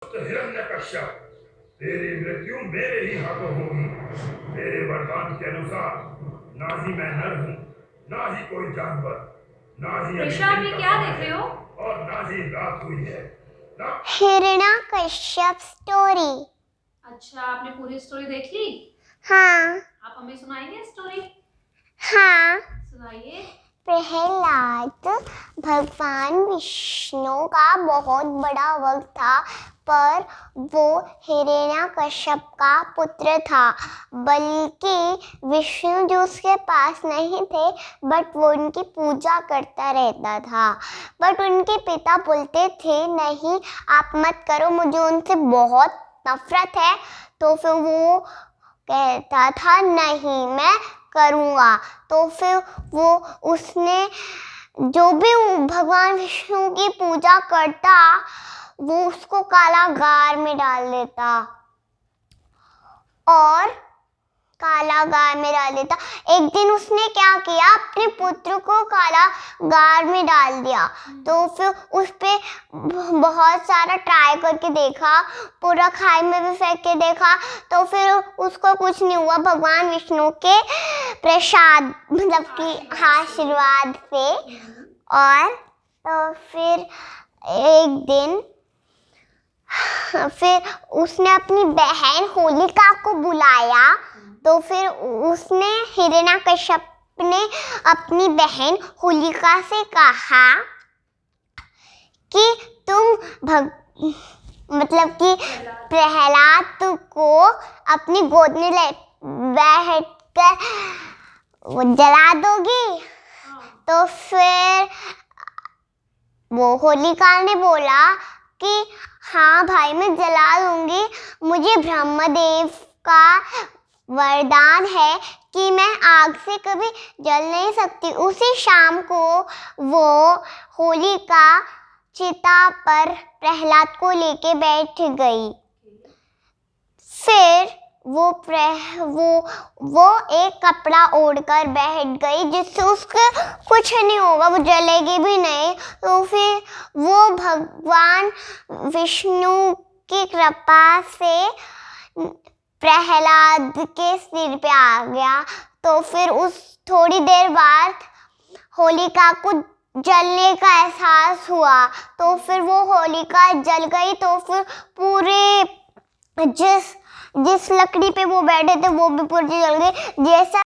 हिरण्यकश्यप, तेरी मृत्यु मेरे ही हाथों होगी। मेरे वरदान के अनुसार ना ही मैं नर हूँ, ना ही कोई जानवर, ना ही ऋषा, आप ये क्या देख रहे हो? और ना ही रात हुई है। हिरण्यकश्यप स्टोरी। अच्छा, आपने पूरी स्टोरी देख ली? हाँ। आप हमें सुनाएंगे स्टोरी? हाँ। सुनाइए। प्रहलाद भगवान विष्णु का बहुत बड़ा भक्त था, पर वो हिरण्यकश्यप का पुत्र था। बल्कि विष्णु जी उसके पास नहीं थे, बट वो उनकी पूजा करता रहता था। बट उनके पिता बोलते थे, नहीं आप मत करो, मुझे उनसे बहुत नफरत है। तो फिर वो कहता था, नहीं मैं करूँगा। तो फिर वो उसने जो भी भगवान विष्णु की पूजा करता, वो उसको कारागार में डाल देता और कारागार में डाल देता। एक दिन उसने क्या किया, अपने पुत्र को कारागार में डाल दिया। तो फिर उस पे बहुत सारा ट्राई करके देखा, पूरा खाई में भी फेंक के देखा, तो फिर उसको कुछ नहीं हुआ। भगवान विष्णु के प्रसाद मतलब कि आशीर्वाद से। और तो फिर एक दिन फिर उसने अपनी बहन होलिका को बुलाया। तो फिर उसने हिरण्यकश्यप ने अपनी बहन होलिका से कहा कि तुम मतलब कि प्रहलाद को अपनी गोद में बैठकर जला दोगी। तो फिर वो होलिका ने बोला कि हाँ भाई मैं जला दूंगी, मुझे ब्रह्मदेव का वरदान है कि मैं आग से कभी जल नहीं सकती। उसी शाम को वो होलिका चिता पर प्रहलाद को लेके बैठ गई। फिर वो एक कपड़ा ओढ़कर बैठ गई, जिससे उसके कुछ नहीं होगा, वो जलेगी भी नहीं। तो फिर वो भगवान विष्णु की कृपा से प्रहलाद के सिर पे आ गया। तो फिर उस थोड़ी देर बाद होलिका को जलने का एहसास हुआ। तो फिर वो होलिका जल गई। तो फिर पूरे जिस लकड़ी पे वो बैठे थे वो भी पूरी जल गई। जैसा